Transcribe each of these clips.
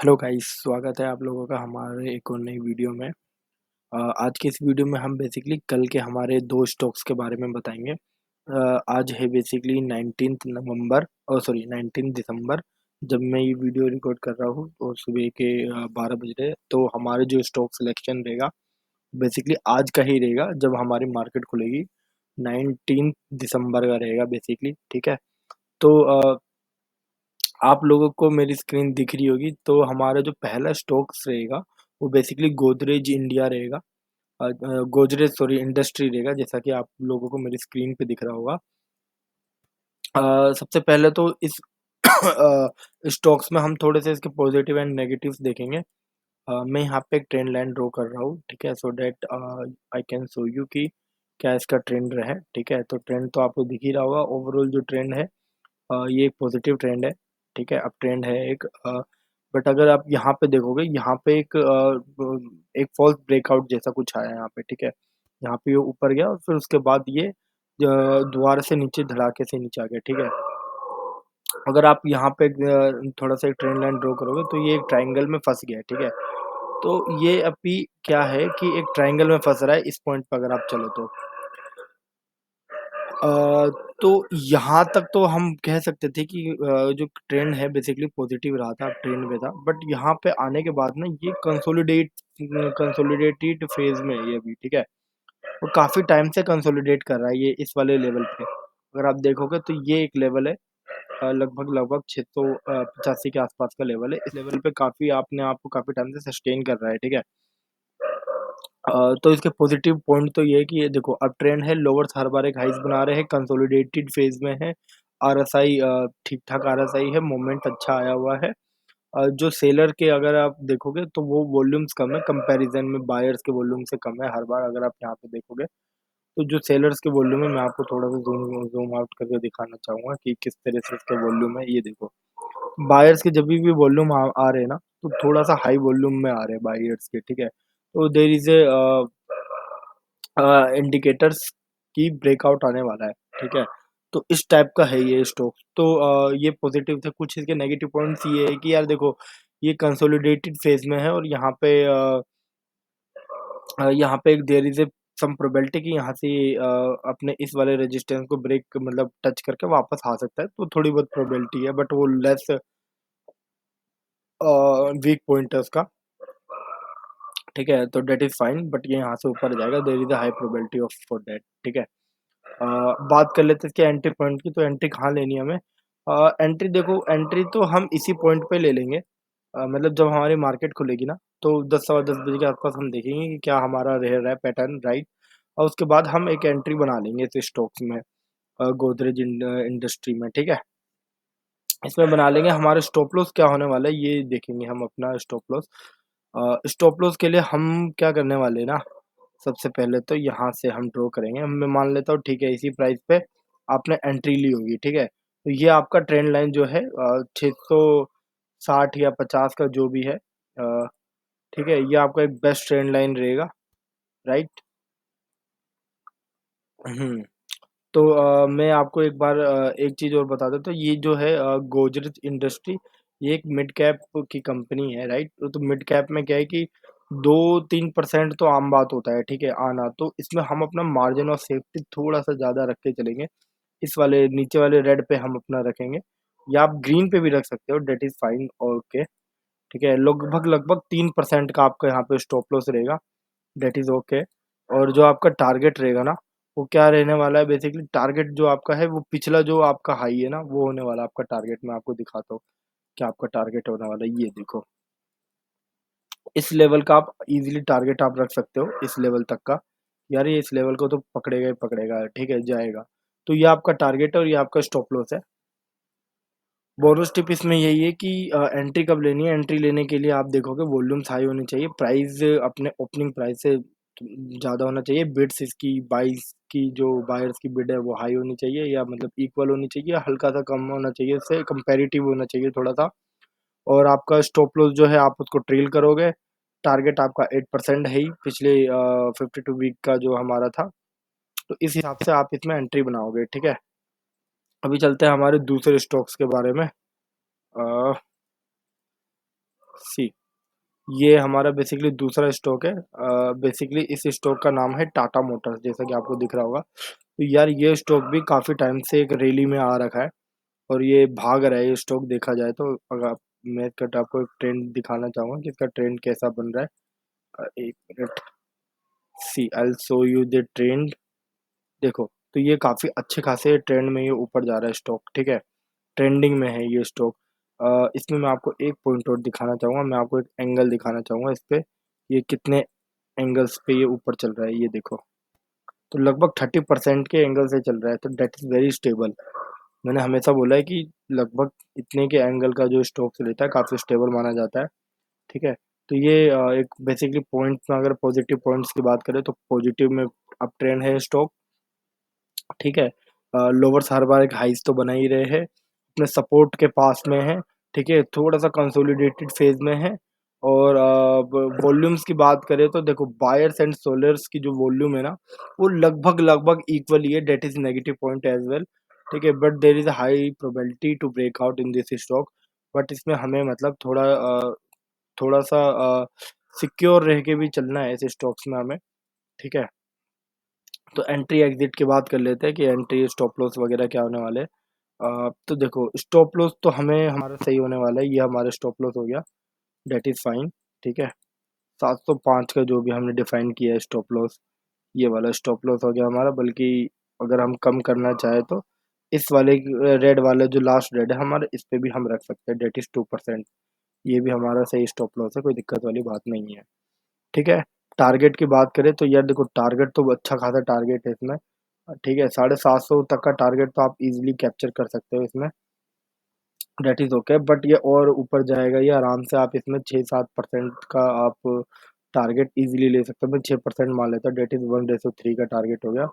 Hello guys, स्वागत है आप लोगों का हमारे एक और नई वीडियो में। आज के इस वीडियो में हम बेसिकली कल के हमारे 2 स्टॉक्स के बारे में बताएँगे। आज है बेसिकली 19th नवंबर और सॉरी 19 दिसंबर, जब मैं ये वीडियो रिकॉर्ड कर रहा हूँ और सुबह के 12 बज रहे हैं। तो हमारे जो स्टॉक सिलेक्शन रहेगा बेसिकली आज का ही रहेगा, जब हमारी मार्केट खुलेगी 19 दिसंबर का रहेगा बेसिकली, ठीक है? तो आप लोगों को मेरी स्क्रीन दिख रही होगी, तो हमारा जो पहला स्टॉक्स रहेगा वो बेसिकली गोदरेज इंडिया रहेगा। गोदरेज सॉरी इंडस्ट्री रहेगा, जैसा कि आप लोगों को मेरी स्क्रीन पे दिख रहा होगा। सबसे पहले तो इस स्टॉक्स में हम थोड़े से इसके पॉजिटिव एंड नेगेटिव्स देखेंगे। मैं यहाँ पे एक ट्रेंड लाइन ड्रॉ कर रहा हूँ, ठीक है? So that I can show you कि क्या इसका ट्रेंड है, ठीक है? तो ट्रेंड तो आपको दिख ही रहा होगा। ओवरऑल जो ट्रेंड है, ये एक पॉजिटिव ट्रेंड है, ठीक है? अब ट्रेंड है एक, बट अगर आप यहाँ पे देखोगे, यहाँ पे एक फॉल्स ब्रेकआउट जैसा कुछ आया है यहाँ पे, ठीक है? यहाँ पे ये ऊपर गया और फिर उसके बाद ये दोबारा से नीचे धड़ाके से नीचे आ गया, ठीक है? अगर आप यहाँ पे थोड़ा-सा एक ट्रेंड लाइन ड्रॉ करोगे, तो ये एक ट्रायंगल में फँस गया है, ठीक है? तो ये अभी क्या है कि एक ट्रायंगल में फँस रहा है, इस पॉइंट पे अगर आप चलो तो। अ, तो यहाँ तक तो हम कह सकते थे कि जो ट्रेंड है बेसिकली पॉजिटिव रहा था, ट्रेंड में था। बट यहाँ पे आने के बाद ना ये कंसोलिडेटेड फेज़ में है ये अभी, ठीक है? और काफ़ी टाइम से कंसोलिडेट कर रहा है ये इस वाले लेवल पे। अगर आप देखोगे तो ये एक लेवल है, लगभग 685 के आसपास का लेवल है। इस लेवल पे काफ़ी अपने आप को काफ़ी टाइम से सस्टेन कर रहा है, ठीक है? तो इसके पॉजिटिव पॉइंट तो ये है कि ये देखो अब ट्रेंड है, लोवर्स हर बार एक हाइज़ बना रहे हैं, कंसोलिडेटेड फेज़ में है। आरएसआई ठीक-ठाक आरएसआई है, मूवमेंट अच्छा आया हुआ है। जो सेलर के अगर आप देखोगे तो वो वॉल्यूम्स कम है, कंपैरिज़न में बायर्स के वॉल्यूम से कम है हर बार अगर आप यहाँ पे देखोगे। तो जो सेलर्स के वॉल्यूम है, मैं आपको थोड़ा-सा ज़ूम आउट करके दिखाना चाहूँगा कि किस तरह से इसके वॉल्यूम है, ये देखो। बायर्स के जभी भी वॉल्यूम आ रहे हैं ना, तो थोड़ा-सा हाई वॉल्यूम में आ रहे हैं बायर्स के, ठीक है? तो देयर इज़ इंडिकेटर्स की ब्रेकआउट आने वाला है, ठीक है? तो इस टाइप का है ये स्टॉक। तो ये पॉज़िटिव थे। कुछ इसके नेगेटिव पॉइंट्स ये है कि यार देखो, ये कंसोलिडेटेड फ़ेज़ में है और यहाँ पे एक देयर इज़ सम प्रोबेबिलिटी कि यहाँ से अपने इस वाले रेजिस्टेंस को ब्रेक मतलब टच करके वापस आ सकता है, तो थोड़ी बहुत प्रोबेबिलिटी है, बट वो लेस वीक पॉइंट है उसका, ठीक है? तो दैट इज़ फाइन, बट ये यहाँ से ऊपर जाएगा, there is a high probability of for that, ठीक है? बात कर लेते हैं इसके एंट्री पॉइंट की, तो एंट्री कहाँ लेनी है हमें? एंट्री देखो, एंट्री तो हम इसी पॉइंट पे ले लेंगे, मतलब जब हमारी मार्केट खुलेगी ना, तो 10 सवा 10 बजे के आस-पास हम देखेंगे कि क्या हमारा रह रहा है पैटर्न राइट, और उसके बाद हम एक एंट्री बना लेंगे इस स्टॉक्स में, गोदरेज इंडस्ट्री में, ठीक है? इसमें बना लेंगे। हमारा स्टॉप लॉस क्या होने वाला है, ये देखेंगे हम अपना स्टॉप लॉस। स्टॉप लॉस के लिए हम क्या करने वाले हैं ना, सबसे पहले तो यहाँ से हम ड्रॉ करेंगे। मैं मान लेता हूँ, ठीक है, इसी प्राइस पे आपने एंट्री ली होगी, ठीक है? तो ये आपका ट्रेंड लाइन जो है 660 या 50 का जो भी है, ठीक है? ये आपका एक बेस्ट ट्रेंड लाइन रहेगा, राइट? हुँ। तो मैं आपको एक बार एक चीज़ और बता देता हूँ, ये जो है गोदरेज इंडस्ट्री, ये एक मिड कैप की कंपनी है, राइट? तो मिड कैप में क्या है कि 2-3% तो आम बात होता है, ठीक है, आना। तो इसमें हम अपना मार्जिन ऑफ सेफ्टी थोड़ा-सा ज़्यादा रख के चलेंगे। इस वाले नीचे वाले रेड पे हम अपना रखेंगे, या आप ग्रीन पे भी रख सकते हो, दैट इज़ फाइन, ओके, ठीक है? लगभग 3% का आपका यहाँ पे स्टॉप लॉस रहेगा, दैट इज़ ओके। और जो आपका टारगेट रहेगा ना, वो क्या रहने वाला है, बेसिकली टारगेट जो आपका है वो पिछला जो आपका हाई है ना, वो होने वाला है आपका टारगेट। मैं आपको दिखाता हूँ, क्या आपका टारगेट होने वाला है, ये देखो। इस लेवल का आप ईज़िली टारगेट आप रख सकते हो, इस लेवल तक का। यार ये इस लेवल को तो पकड़ेगा ही पकड़ेगा, ठीक है, जाएगा। तो ये आपका टारगेट है और ये आपका स्टॉप लॉस है। बोनस टिप इसमें यही है कि एंट्री कब लेनी है, एंट्री लेने के लिए आप देखोगे वॉल्यूम्स हाई होनी चाहिए, प्राइस अपने ओपनिंग प्राइस से ज़्यादा होना चाहिए, बिड्स इसकी बाइज़ की जो बायर्स की बिड है वो हाई होनी चाहिए, या मतलब इक्वल होनी चाहिए, हल्का-सा कम होना चाहिए, इससे कंपैरेटिव होना चाहिए थोड़ा-सा। और आपका स्टॉप लॉस जो है आप उसको ट्रेल करोगे, टारगेट आपका 8% है ही पिछले 52 वीक का जो हमारा था, तो इस हिसाब से आप इसमें एंट्री बनाओगे, ठीक है? अभी चलते हैं हमारे दूसरे स्टॉक्स के बारे में। अ सी ये हमारा बेसिकली दूसरा स्टॉक है। बेसिकली इस स्टॉक का नाम है टाटा मोटर्स, जैसा कि आपको दिख रहा होगा। तो यार ये स्टॉक भी काफ़ी टाइम से एक रैली में आ रखा है और ये भाग रहा है ये स्टॉक देखा जाए तो। अगर मैं कट आपको एक ट्रेंड दिखाना चाहूँगा कि इसका ट्रेंड कैसा बन रहा है। एक minute, see I will show you the trend. देखो, तो ये काफ़ी अच्छे खासे ट्रेंड में ये ऊपर जा रहा है स्टॉक, ठीक है? ट्रेंडिंग में है ये स्टॉक। इसमें मैं आपको एक पॉइंट और दिखाना चाहूँगा, मैं आपको एक एंगल दिखाना चाहूँगा इस पे, ये कितने एंगल्स पे ये ऊपर चल रहा है, ये देखो। तो लगभग 30% के एंगल से चल रहा है, तो दैट इज़ वेरी स्टेबल। मैंने हमेशा बोला है कि लगभग इतने के एंगल का जो स्टॉक्स रहता है काफ़ी स्टेबल माना जाता है, ठीक है? तो ये एक बेसिकली पॉइंट्स में अगर पॉजिटिव पॉइंट्स की बात करें तो पॉजिटिव में अप ट्रेंड है स्टॉक, ठीक है? लोवर्स हर बार एक हाइज़ तो बना ही रहे हैं, अपने सपोर्ट के पास में है, ठीक है? थोड़ा-सा कंसोलिडेटेड फ़ेज़ में है और व वॉल्यूम्स की बात करें तो देखो बायर्स एंड सेलर्स की जो वॉल्यूम है ना, वो लगभग-लगभग इक्वल ही है, that is negative point as well, ठीक है? But there is a high probability to break out in this stock, but इसमें हमें मतलब थोड़ा-सा सिक्योर रह के भी चलना है ऐसे स्टॉक्स में हमें, ठीक है? तो एंट्री एग्ज़िट की बात कर लेते हैं कि एंट्री, स्टॉप लॉस वगैरह क्या होने वाले हैं। तो देखो स्टॉप लॉस तो हमें हमारा सही होने वाला है, ये हमारा स्टॉप लॉस हो गया, दैट इज़ फाइन, ठीक है। 705 का जो भी हमने डिफाइन किया है स्टॉप लॉस, ये वाला स्टॉप लॉस हो गया हमारा। बल्कि अगर हम कम करना चाहें तो इस वाले रेड वाला जो लास्ट रेड है हमारा, इस पे भी हम रख सकते हैं, दैट इज़ 2%। ये भी हमारा सही स्टॉप लॉस है, कोई दिक्कत वाली बात नहीं है, ठीक है। टारगेट की बात करें तो यार देखो टारगेट तो अच्छा खासा टारगेट है इसमें, ठीक है। 750 तक का टारगेट तो आप इजीली कैप्चर कर सकते हो इसमें, दैट इज़ ओके। बट ये और ऊपर जाएगा, ये आराम से आप इसमें 6-7% का आप टारगेट इजीली ले सकते हो। मैं 6% मान लेता हूँ, दैट इज़ 1:3 का टारगेट हो गया,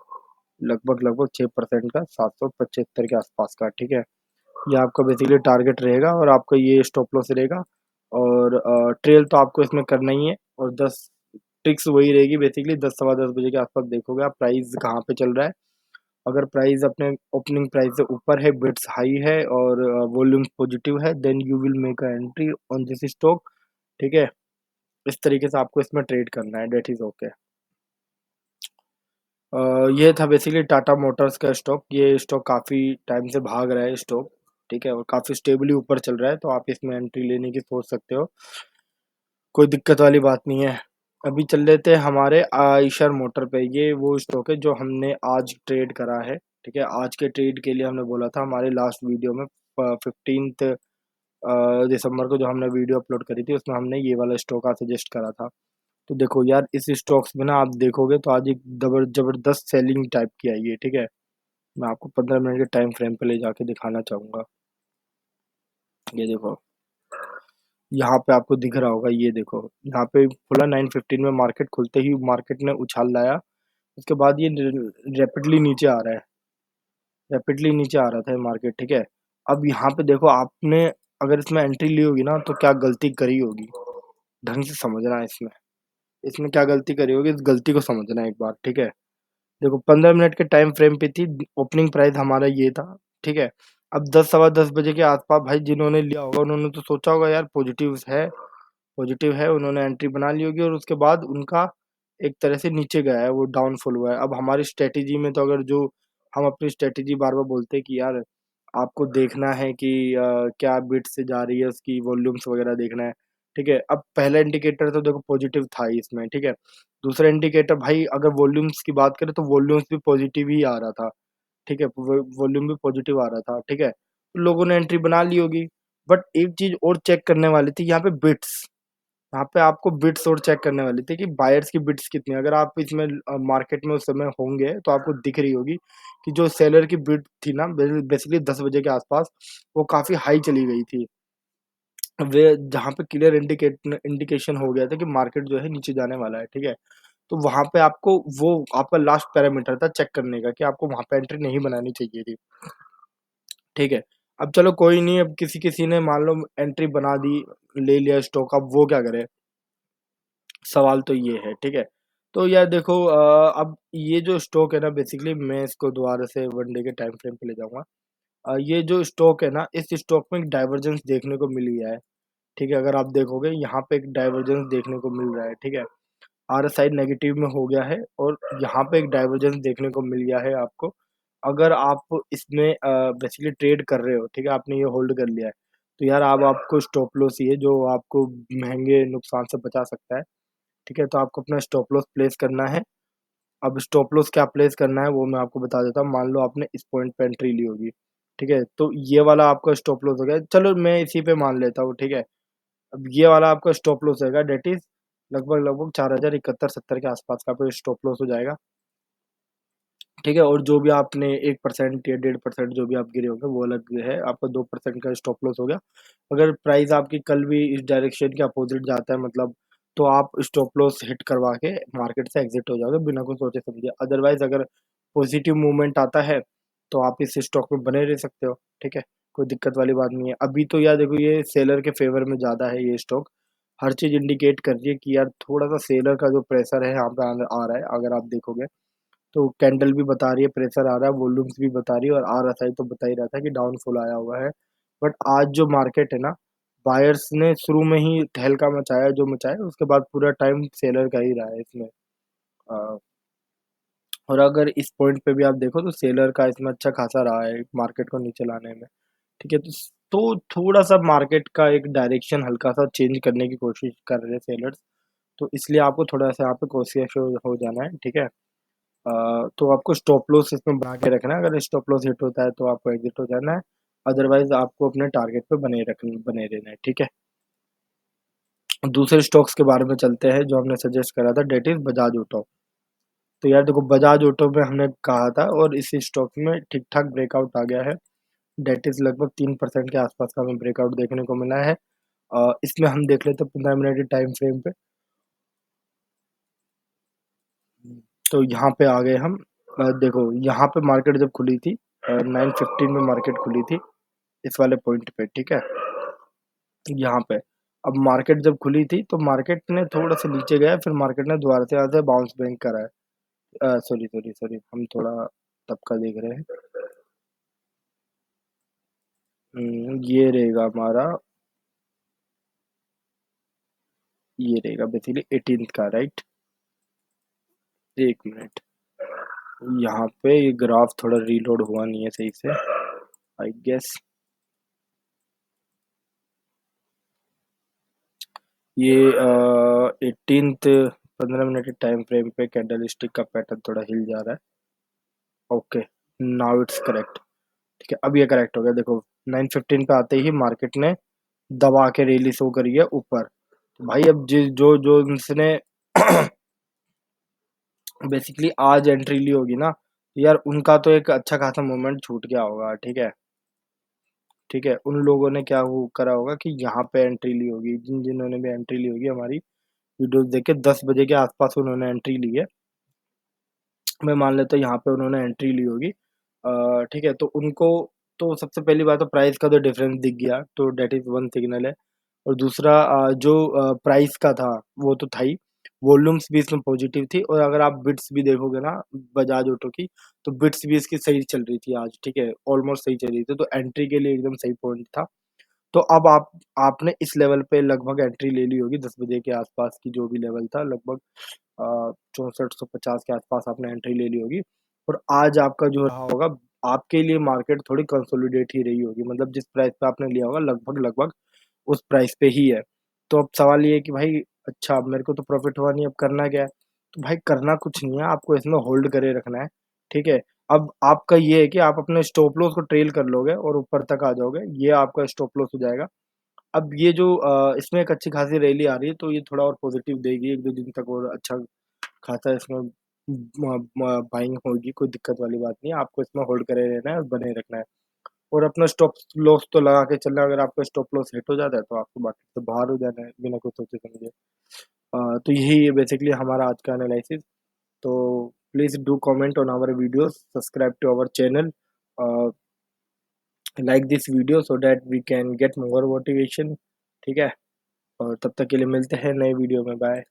लगभग-लगभग 6% का 775 के आसपास का, ठीक है। ये आपका बेसिकली टारगेट रहेगा और आपका ये स्टॉप लॉस रहेगा और ट्रेल तो आपको इसमें करना ही है। और 10 ट्रिक्स वही रहेगी बेसिकली, 10 सवा 10 बजे के आसपास देखोगे आप प्राइस कहाँ पे चल रहा है। अगर प्राइस अपने ओपनिंग प्राइस से ऊपर है, बिट्स हाई है और वॉल्यूम पॉजिटिव है, then you will make a entry on this stock, ठीक है। इस तरीके से आपको इसमें ट्रेड करना है, दैट इज ओके। ये था बेसिकली टाटा मोटर्स का स्टॉक। ये स्टॉक काफ़ी टाइम से भाग रहा है स्टॉक, ठीक है, और काफ़ी स्टेबली ऊपर चल रहा है, तो आप इसमें एंट्री लेने की सोच सकते हो, कोई दिक्कत वाली बात नहीं है। अभी चल लेते हैं हमारे आयशर मोटर पे। ये वो स्टॉक है जो हमने आज ट्रेड करा है, ठीक है। आज के ट्रेड के लिए हमने बोला था हमारे लास्ट वीडियो में, 15 दिसंबर को जो हमने वीडियो अपलोड करी थी उसमें हमने ये वाला स्टॉक का सजेस्ट करा था। तो देखो यार इस स्टॉक्स में ना आप देखोगे तो आज एक जबरदस्त सेलिंग टाइप की आई है, ठीक है। मैं आपको 15 मिनट के टाइम फ्रेम पे ले जाके दिखाना चाहूंगा। ये देखो, यहाँ पे आपको दिख रहा होगा, ये देखो यहाँ पे खुला 9:15 में, मार्केट खुलते ही मार्केट ने उछाल लाया। उसके बाद ये रैपिडली नीचे आ रहा है, रैपिडली नीचे आ रहा था ये मार्केट, ठीक है। अब यहाँ पे देखो आपने अगर इसमें एंट्री ली होगी ना तो क्या गलती करी होगी, ढंग से समझना है इसमें। इसमें क्या गलती करी होगी, इस गलती को समझना है एक बार, ठीक है। देखो 15 मिनट के टाइम फ्रेम पे थी, ओपनिंग प्राइस हमारा ये था, ठीक है। अब 10 सवा 10 बजे के आसपास भाई जिन्होंने लिया होगा उन्होंने तो सोचा होगा यार पॉजिटिव है, उन्होंने एंट्री बना ली होगी और उसके बाद उनका एक तरह से नीचे गया है, वो डाउनफॉल हुआ है। अब हमारी स्ट्रैटेजी में तो अगर जो हम अपनी स्ट्रैटेजी बार-बार बोलते हैं कि यार आपको देखना है कि क्या बिट से जा रही है, उसकी वॉल्यूम्स वगैरह देखना है, ठीक है। अब पहला इंडिकेटर तो देखो पॉजिटिव था ही इसमें, ठीक है। दूसरा इंडिकेटर भाई अगर वॉल्यूम्स की बात करें तो वॉल्यूम्स भी पॉजिटिव ही आ रहा था, ठीक है। वॉल्यूम भी पॉजिटिव आ रहा था, ठीक है। तो लोगों ने एंट्री बना ली होगी। बट एक चीज़ और चेक करने वाली थी यहाँ पे बिट्स। यहाँ पे आपको बिट्स और चेक करने वाली थी कि बायर्स की बिट्स कितनी है। अगर आप इसमें मार्केट में उस समय होंगे तो आपको दिख रही होगी कि जो सेलर की बिट थी ना बेसिकली 10 बजे के आसपास, वो काफ़ी हाई चली गई थी। वे जहाँ पे क्लियर इंडिकेशन हो गया था कि मार्केट जो है नीचे जाने वाला है, ठीक है। तो वहाँ पे आपको वो आपका लास्ट पैरामीटर था चेक करने का कि आपको वहाँ पे एंट्री नहीं बनानी चाहिए थी, ठीक है। अब चलो कोई नहीं, अब किसी-किसी ने मान लो एंट्री बना दी, ले लिया स्टॉक, अब वो क्या करे? सवाल तो ये है, ठीक है। तो यार देखो अब ये जो स्टॉक है ना बेसिकली मैं इसको दोबारा से 1 डे के टाइम फ्रेम पे ले जाऊँगा। ये जो स्टॉक है ना, इस स्टॉक में डाइवर्जेंस देखने को मिल गया है। ठीक है? अगर आप देखोगे यहाँ पे एक डाइवर्जेंस देखने को मिल रहा है, ठीक है? आरएसआई नेगेटिव में हो गया है और यहाँ पे एक डाइवर्जेंस देखने को मिल गया है आपको। अगर आप इसमें बेसिकली ट्रेड कर रहे हो, ठीक है? आपने ये होल्ड कर लिया है, तो यार अब आपको स्टॉप लॉस ही है जो आपको महँगे नुकसान से बचा सकता है, ठीक है? तो आपको अपना स्टॉप लॉस प्लेस करना है। अब स्टॉप लॉस क्या प्लेस करना है वो मैं आपको बता देता हूँ। मान लो आपने इस पॉइंट पे एंट्री ली होगी, ठीक है? तो ये वाला आपका स्टॉप लॉस हो गया। चलो मैं इसी पे मान लेता हूँ, ठीक है? अब ये वाला आपका स्टॉप लॉस रहेगा दैट इज़ लगभग 4071-70 के आसपास का आपका स्टॉप लॉस हो जाएगा, ठीक है? और जो भी आपने 1% या 1.5% जो भी आप गिरे होंगे वो अलग है, आपका 2% का स्टॉप लॉस हो गया। अगर प्राइस आपकी कल भी इस डायरेक्शन के अपोज़िट जाता है मतलब तो आप स्टॉप लॉस हिट करवा के मार्केट से एग्ज़िट हो जाओगे बिना कुछ सोचे-समझे। अदरवाइज़ अगर पॉज़िटिव मूवमेंट आता है, तो आप इस स्टॉक में बने रह सकते हो, ठीक है? कोई दिक्कत वाली बात नहीं है। अभी तो यार देखो ये सेलर के फ़ेवर में ज़्यादा है ये स्टॉक। हर चीज़ इंडिकेट कर रही है कि यार थोड़ा-सा सेलर का जो प्रेशर है यहाँ पे आ रहा है अगर आप देखोगे। तो कैंडल भी बता रही है प्रेशर आ रहा है, वॉल्यूम्स भी बता रही है और आरएसआई तो बता ही रहा था कि डाउनफॉल आया हुआ है। बट आज जो मार्केट है ना, बायर्स ने शुरू में ही तहलका मचाया जो मचाया, उसके बाद पूरा टाइम सेलर का ही रहा है इसमें। अ, और अगर इस पॉइंट पे भी आप देखो तो सेलर का इसमें अच्छा खासा रहा है मार्केट को नीचे लाने में, ठीक है? तो थोड़ा-सा मार्केट का एक डायरेक्शन हल्का-सा चेंज करने की कोशिश कर रहे हैं सेलर्स, तो इसलिए आपको थोड़ा-सा यहाँ पे कॉशियस हो जाना है, ठीक है? तो आपको स्टॉप लॉस इसमें बना के रखना है, अगर स्टॉप लॉस हिट होता है तो आपको एग्ज़िट हो जाना है, अदरवाइज़ आपको अपने टारगेट पे बने रहना है, ठीक है? दूसरे स्टॉक्स के बारे में चलते हैं जो हमने सजेस्ट करा था दैट इज़ बजाज ऑटो। तो यार देखो बजाज ऑटो में हमने कहा था और इस स्टॉक में ठीक-ठाक ब्रेकआउट आ गया है, दैट इज़ लगभग 3% के आसपास का हमें ब्रेकआउट देखने को मिला है। इसमें हम देख लेते हैं 15 मिनट के टाइम फ्रेम पे। तो यहाँ पे आ गए हम। देखो यहाँ पे मार्केट जब खुली थी 9:15 में मार्केट खुली थी इस वाले पॉइंट पे, ठीक है? यहाँ पे। अब मार्केट जब खुली थी तो मार्केट ने थोड़ा-सा नीचे गया फिर मार्केट ने दोबारा से यहाँ से बाउंस बैक करा है। सॉरी हम थोड़ा तब का देख रहे हैं। ये रहेगा हमारा ये रहेगा बेसिकली 18th का राइट? 1 मिनट। यहाँ पे ये ग्राफ थोड़ा रीलोड हुआ नहीं है सही से आई गेस। ये 18th 15 मिनट के टाइम फ्रेम पे कैंडलस्टिक का पैटर्न थोड़ा हिल जा रहा है। Okay, now it's correct. ठीक है, अब ये करेक्ट हो गया देखो 9:15 पे आते ही मार्केट ने दबा के रैली शो करी है ऊपर। तो भाई अब जो जो जिसने बेसिकली आज एंट्री ली होगी ना, तो यार उनका तो एक अच्छा खासा मूवमेंट छूट गया होगा, ठीक है? ठीक है, उन लोगों ने क्या वो करा होगा कि यहाँ पे एंट्री ली होगी, जिन्होंने भी एंट्री ली होगी हमारी वीडियोस देख के 10 बजे के आसपास उन्होंने एंट्री ली है। मैं मान लेता हूँ यहाँ पे उन्होंने एंट्री ली होगी। ठीक है, तो उनको तो सबसे पहली बात तो प्राइस का तो डिफरेंस दिख गया, तो दैट इज़ वन सिग्नल है। और दूसरा जो प्राइस का था, वो तो था ही, वॉल्यूम्स भी इसमें पॉजिटिव थी और अगर आप बिट्स भी देखोगे ना बजाज ऑटो की, तो बिट्स भी इसकी सही चल रही थी आज, ठीक है? ऑलमोस्ट सही चल रही थी, तो एंट्री के लिए एकदम सही पॉइंट था। तो अब आपने इस लेवल पे लगभग एंट्री ले ली होगी 10 बजे के आसपास की जो भी लेवल था लगभग 6450 के आसपास आपने एंट्री ले ली होगी और आज आपका जो रहा होगा आपके लिए मार्केट थोड़ी कंसोलिडेट ही रही होगी मतलब जिस प्राइस पे आपने लिया होगा लगभग उस प्राइस पे ही है। तो अब सवाल ये है कि भाई अच्छा अब मेरे को तो प्रॉफिट हुआ नहीं अब करना क्या है? तो भाई करना कुछ नहीं है आपको इसमें होल्ड करे रखना है, ठीक है? अब आपका ये है कि आप अपने स्टॉप लॉस को ट्रेल कर लोगे और ऊपर तक आ जाओगे, ये आपका स्टॉप लॉस हो जाएगा। अब ये जो इसमें एक अच्छी खासी रैली आ रही है, तो ये थोड़ा और पॉज़िटिव देगी 1-2 दिन तक और अच्छा खासा इसमें बाइंग होगी, कोई दिक्कत वाली बात नहीं है। आपको इसमें होल्ड करे रहना है और बने रखना है और अपना स्टॉप लॉस तो लगा के चलना है, अगर आपका स्टॉप लॉस हिट हो जाता है, तो आपको मार्केट से बाहर हो जाना है, बिना कुछ सोचे-समझे। तो यही है बेसिकली हमारा आज का एनालिसिस। तो please do comment on our videos, subscribe to our channel, uh, like this video so that we can get more motivation, ठीक है? और तब तक के लिए मिलते हैं नए वीडियो में, बाय।